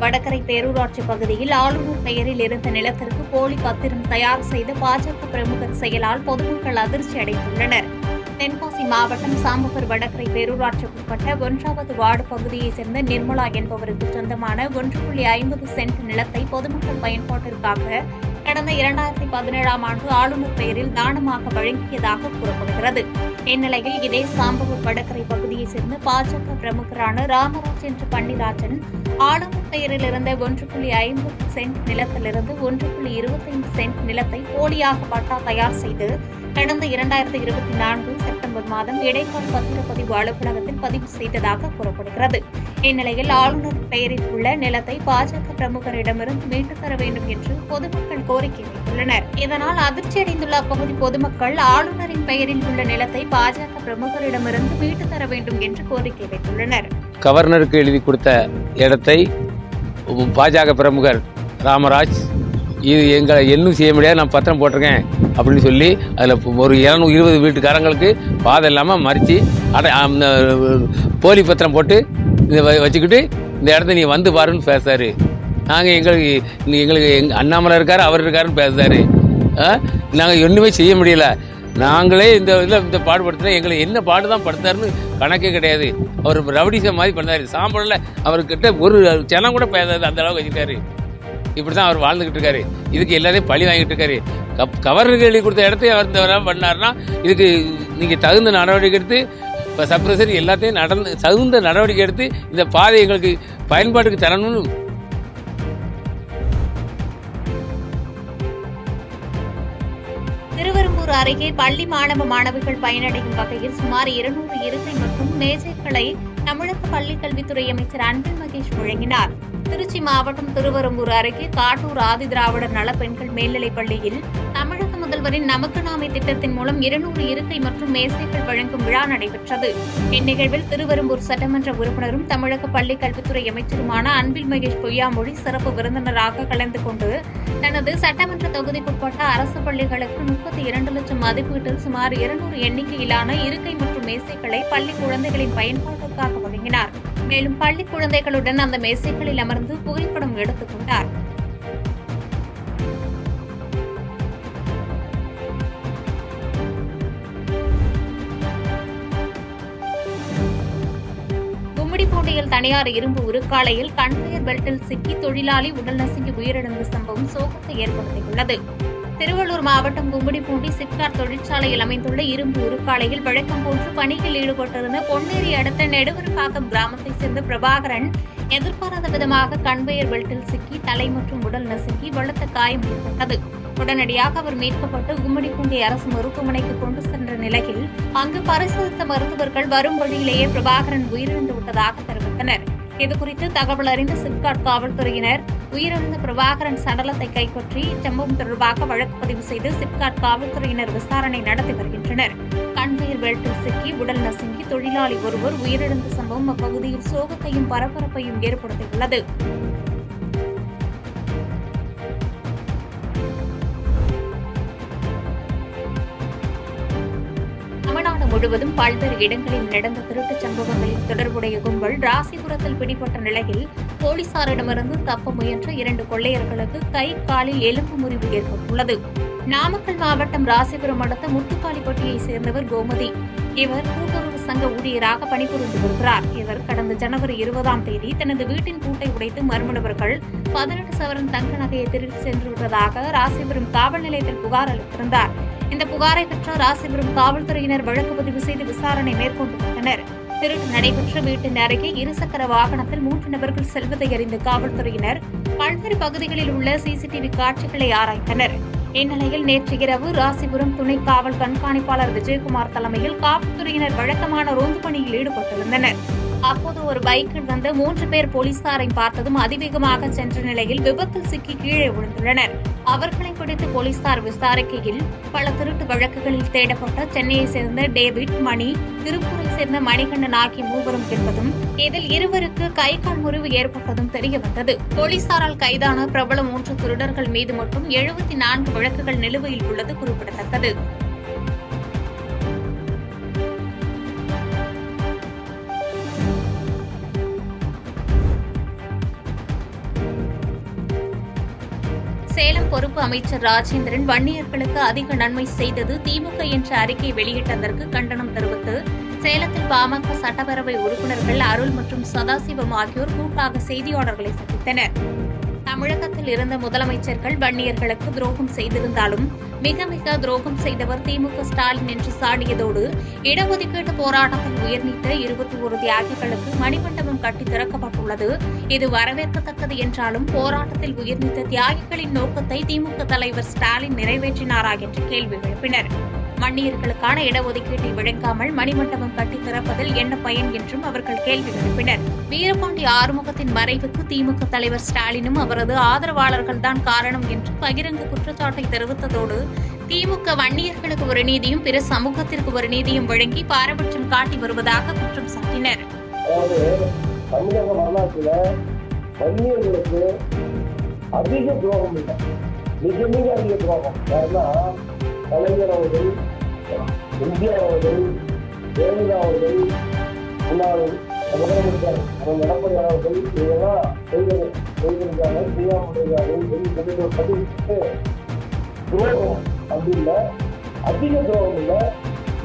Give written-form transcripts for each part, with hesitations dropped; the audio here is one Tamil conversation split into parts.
வடகரை பேரூராட்சி பகுதியில் ஆளுநர் பெயரில் இருந்த நிலத்திற்கு போலி பத்திரம் தயார் செய்த பாஜக பிரமுகர் செயலால் பொதுமக்கள் அதிர்ச்சி அடைந்துள்ளனர். தென்காசி மாவட்டம் சாம்பூர் வடகரை பேரூராட்சிக்குட்பட்ட 1வது வார்டு பகுதியைச் சேர்ந்த நிர்மலா என்பவருக்கு சொந்தமான 1.50 சென்ட் நிலத்தை பொதுமக்கள் பயன்பாட்டிற்காக கடந்த 2017ஆம் ஆண்டு ஆளுநர் பெயரில் தானமாக வழங்கியதாக கூறப்படுகிறது. இந்நிலையில் இதே சாம்பூர் வடகரை பகுதியைச் சேர்ந்த பாஜக பிரமுகரான ராமராஜ் என்ற பன்னிராஜன் ஆளுநர் பெயரில் இருந்த 1.50 சென்ட் நிலத்திலிருந்து 1.25 சென்ட் நிலத்தை போலியாக பட்டா தயார் செய்து கடந்த 2024 செப்டம்பர் மாதம் இடைக்கால பத்திரப்பதிவு அலுவலகத்தில் பதிவு செய்ததாக கூறப்படுகிறது. இந்நிலையில் ஆளுநர் பெயரில் உள்ள நிலத்தை பாஜக பிரமுகரிடமிருந்து மீட்டுத் தர வேண்டும் என்று பொதுமக்கள் கோரிக்கை வைத்துள்ளனர். இதனால் அதிர்ச்சியடைந்துள்ள அப்பகுதி பொதுமக்கள் ஆளுநரின் பெயரில் உள்ள நிலத்தை பாஜக பிரமுகரிடமிருந்து மீட்டுத் தர வேண்டும் என்று கோரிக்கை வைத்துள்ளனர். கவர்னருக்கு எழுதி கொடுத்த இடத்தை பாஜக பிரமுகர் ராமராஜ் இது எங்களை இன்னும் செய்ய முடியாது, நான் பத்திரம் போட்டிருக்கேன் அப்படின்னு சொல்லி அதில் ஒரு 220 வீட்டுக்காரங்களுக்கு பாதை இல்லாமல் மறித்து போலி பத்திரம் போட்டு வச்சுக்கிட்டு இந்த இடத்த நீ வந்து பாருன்னு பேசுறாரு. நாங்கள் எங்களுக்கு அண்ணாமலை இருக்காரு, அவர் இருக்காருன்னு பேசுறாரு. நாங்கள் ஒன்றுமே செய்ய முடியல. நாங்களே இந்த பாடுபடுத்தினா எங்களை என்ன பாடு தான் படுத்தாருன்னு கணக்கே கிடையாது. அவர் ரவுடிசம் மாதிரி பண்ணாரு. சாம்பலில் அவர்கிட்ட ஒரு ஜனம் கூட பேசாது, அந்த அளவுக்கு வச்சுருக்காரு. இப்படி தான் அவர் வாழ்ந்துகிட்டு இருக்காரு. இதுக்கு எல்லாத்தையும் பழி வாங்கிட்டு இருக்காரு. கவர்னருக்கு எழுதி கொடுத்த இடத்தையும் அவர் இந்த பண்ணாருன்னா இதுக்கு நீங்கள் தகுந்த நடவடிக்கை எடுத்து இப்போ சப்ரசர் எல்லாத்தையும் தகுந்த நடவடிக்கை எடுத்து இந்த பாதை எங்களுக்கு பயன்பாட்டுக்கு தரணும்னு. திருவெரும்பூர் அருகே பள்ளி மாணவிகள் பயனடையும் வகையில் சுமார் 200 இருக்கை மற்றும் மேஜைகளை தமிழக பள்ளிக்கல்வித்துறை அமைச்சர் அன்பில் மகேஷ் வழங்கினார். திருச்சி மாவட்டம் திருவெரும்பூர் அருகே காட்டூர் ஆதிதிராவிடர் நல பெண்கள் மேல்நிலைப் பள்ளியில் தமிழக முதல்வரின் நமக்கு நாமே திட்டத்தின் மூலம் 200 இருக்கை மற்றும் மேசைகள் வழங்கும் விழா நடைபெற்றது. இந்நிகழ்வில் திருவெரும்பூர் சட்டமன்ற உறுப்பினரும் தமிழக பள்ளிக் கல்வித்துறை அமைச்சருமான அன்பில் மகேஷ் பொய்யாமொழி சிறப்பு விருந்தினராக கலந்து கொண்டு தனது சட்டமன்ற தொகுதிக்குட்பட்ட அரசு பள்ளிகளுக்கு 32 லட்சம் மதிப்பீட்டில் சுமார் 200 எண்ணிக்கையிலான இருக்கை மற்றும் மேசைகளை பள்ளி குழந்தைகளின் பயன்பாட்டிற்காக வழங்கினார். மேலும் பள்ளி குழந்தைகளுடன் அந்த மேசைகளில் அமர்ந்து புகைப்படம் எடுத்துக் கொண்டார். கும்மிடிப்பூண்டியில் தனியார் இரும்பு உருக்காலையில் கன்வேயர் பெல்ட்டில் சிக்கி தொழிலாளி உடல் நசுங்கி உயிரிழந்த சம்பவம் சோகத்தை ஏற்படுத்தியுள்ளது. திருவள்ளூர் மாவட்டம் கும்மிடிப்பூண்டி சிப்காட் தொழிற்சாலையில் அமைந்துள்ள இரும்பு உருக்காலையில் வழக்கம் போன்று பணியில் ஈடுபட்டிருந்த பொன்னேரி அடுத்த நெடுவரப்பாக்கம் கிராமத்தைச் சேர்ந்த பிரபாகரன் எதிர்பாராத விதமாக கன்வேயர் பெல்ட்டில் சிக்கி தலை மற்றும் உடல் நசுங்கி பலத்த காயம் ஏற்பட்டது. உடனடியாக அவர் மீட்கப்பட்டு கும்மிடிப்பூண்டி அரசு மருத்துவமனைக்கு கொண்டு சென்ற நிலையில் அங்கு பரிசோதித்த மருத்துவர்கள் வரும் வழியிலேயே பிரபாகரன் உயிரிழந்து விட்டதாக தெரிவித்தனர். இதுகுறித்து தகவல் அறிந்த சிப்காட் காவல்துறையினர் உயிரிழந்த பிரபாகரன் சடலத்தை கைப்பற்றி சம்பவம் தொடர்பாக வழக்கு பதிவு செய்து சிப்காட் காவல்துறையினர் விசாரணை நடத்தி வருகின்றனர். கன்வேயர் பெல்ட்டில் சிக்கி உடல் நசுங்கி தொழிலாளி ஒருவர் உயிரிழந்த சம்பவம் அப்பகுதியில் சோகத்தையும் பரபரப்பையும் ஏற்படுத்தியுள்ளது. தமிழ்நாடு முழுவதும் பல்வேறு இடங்களில் நடந்த திருட்டுச் சம்பவங்களில் தொடர்புடைய கும்பல் ராசிபுரத்தில் பிடிபட்ட நிலையில் போலீசாரிடமிருந்து தப்ப முயன்ற 2 கொள்ளையர்களுக்கு கை காலில் எலும்பு முறிவு ஏற்பட்டுள்ளது. நாமக்கல் மாவட்டம் ராசிபுரம் அடுத்த முத்துக்காளிப்பட்டியைச் சேர்ந்தவர் கோமதி. இவர் கூட்டுறவு சங்க ஊழியராக பணிபுரிந்து வருகிறார். இவர் கடந்த ஜனவரி 20ஆம் தேதி தனது வீட்டின் பூட்டை உடைத்து மர்ம நபர்கள் 18 சவரன் தங்க நகையை திருடி சென்றுவிட்டதாக ராசிபுரம் காவல் நிலையத்தில் புகார் அளித்திருந்தார். இந்த புகாரை பெற்ற ராசிபுரம் காவல்துறையினர் வழக்கு பதிவு செய்து விசாரணை மேற்கொண்டு வந்தனர். திருட்டு நடைபெற்ற வீட்டின் அருகே இருசக்கர வாகனத்தில் 3 நபர்கள் செல்வதை அறிந்த காவல்துறையினர் பல்வேறு பகுதிகளில் உள்ள சிசிடிவி காட்சிகளை ஆராய்ந்தனர். இந்நிலையில் நேற்று இரவு ராசிபுரம் துணை காவல் கண்காணிப்பாளர் விஜயகுமார் தலைமையில் காவல்துறையினர் வழக்கமான ரோந்து பணியில் ஈடுபட்டிருந்தனர். அப்போது ஒரு பைக்கில் வந்த 3 பேர் போலீசாரை பார்த்ததும் அதிவேகமாக சென்ற நிலையில் விபத்தில் சிக்கி கீழே விழுந்துள்ளனர். அவர்களை பிடித்து போலீசார் விசாரிக்கையில் பல திருட்டு வழக்குகளில் தேடப்பட்ட சென்னையைச் சேர்ந்த டேவிட், மணி, திருப்பூரை சேர்ந்த மணிகண்டன் ஆகிய 3 என்பதும் இதில் 2 கை கால் முறிவு ஏற்பட்டதும் தெரியவந்தது. போலீசாரால் கைதான பிரபல 3 திருடர்கள் மீது மட்டும் 74 வழக்குகள் நிலுவையில் உள்ளது குறிப்பிடத்தக்கது. பொறுப்பு அமைச்சர் ராஜேந்திரன் வன்னியர்களுக்கு அதிக நன்மை செய்தது திமுக என்ற அறிக்கை வெளியிட்டதற்கு கண்டனம் தெரிவித்து சேலத்தில் பாமக சட்டப்பேரவை உறுப்பினர்கள் அருள் மற்றும் சதாசிவம் ஆகியோர் கூட்டாக செய்தியாளர்களை சந்தித்தனர். தமிழகத்தில் இருந்த முதலமைச்சர்கள் வன்னியர்களுக்கு துரோகம் செய்திருந்தாலும் மிக மிக துரோகம் செய்தவர் திமுக ஸ்டாலின் என்று சாடியதோடு இடஒதுக்கீட்டு போராட்டத்தில் உயிர்நீத்த 21 தியாகிகளுக்கு மணிமண்டபம் கட்டி திறக்கப்பட்டுள்ளது. இது வரவேற்கத்தக்கது என்றாலும் போராட்டத்தில் உயிர்நீத்த தியாகிகளின் நோக்கத்தை திமுக தலைவர் ஸ்டாலின் நிறைவேற்றினாரா என்று கேள்வி எழுப்பினர். வன்னியர்களுக்கான இடஒதுக்கீட்டை வழங்காமல் மணிமண்டபம் கட்டி திறப்பதில் என்ன பயன் என்றும் அவர்கள் கேள்வி எழுப்பினர். வீரபாண்டி ஆறுமுகத்தின் மறைவுக்கு திமுக தலைவர் ஸ்டாலினும் அவரது ஆதரவாளர்கள்தான் காரணம் என்று பகிரங்க குற்றச்சாட்டை தெரிவித்ததோடு திமுக வன்னியர்களுக்கு ஒரு நீதியும் பிற சமூகத்திற்கு ஒரு நீதியும் வழங்கி பாரபட்சம் காட்டி வருவதாக குற்றம் சாட்டினர். தமிழக வரலாற்றில் வன்னியர்களுக்கு அதிக துரோகம் இல்லை, மிக மிக அதிக துரோகம். ஏன்னா கலைஞர் அவர்கள், இந்தியா அவர்கள், ஜெயலலிதா அவர்கள், முன்னாள் முதலமைச்சர் எடப்பாடி அவர்கள் இதெல்லாம் செய்திருக்காங்க, செய்யாமல் பதிவிட்டு துரோகம் அப்படி இல்லை, அதிக துரோகம் இல்லை,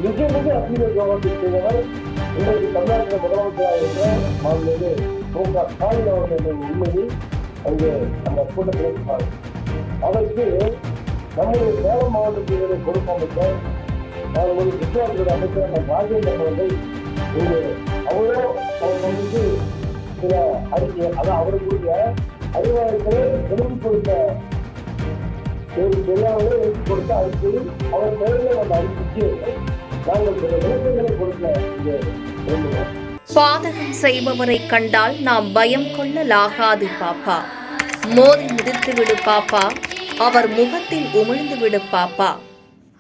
மிக மிக அதிக துரோகத்தை செய்தவர் இன்றைக்கு தமிழ்நாட்டில் முதலமைச்சராக இருக்கிற மாண்புமிகு மு.க. ஸ்டாலின் அவர்கள் உண்மையில் அங்கு அந்த கூட்டத்தில் இருப்பார். அதற்கு நம்முடைய சேலம் மாவட்டத்தினுடைய பொறுப்பு அமைச்சர் அவர்களுடைய சுற்றுலாத்துறை அமைச்சர் ராஜேந்திரன் அவர்கள் இங்கு அவ்வளோ அவர் வந்து சில அறிக்கை, அதான் அவர்களுடைய அறிவாளர்களை எழுதி கொடுத்த எல்லாமே எழுதி கொடுத்த அறிக்கையில் அவர் பெயரில் அந்த அறிக்கைக்கு நாங்கள் சில விளக்கங்களை கொடுக்க இங்கே விரும்புகிறோம். பாதகம் செய்பவரை கண்டால் நாம் பயம் கொள்ளலாகாது பாப்பா, மோதி மிதித்து விடு பாப்பா, அவர் முகத்தில் உமிழ்ந்து விடு பாப்பா.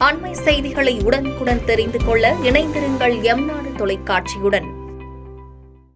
அண்மை செய்திகளை உடனுக்குடன் தெரிந்து கொள்ள இணைந்திருங்கள் எம் நாடு தொலைக்காட்சியுடன்.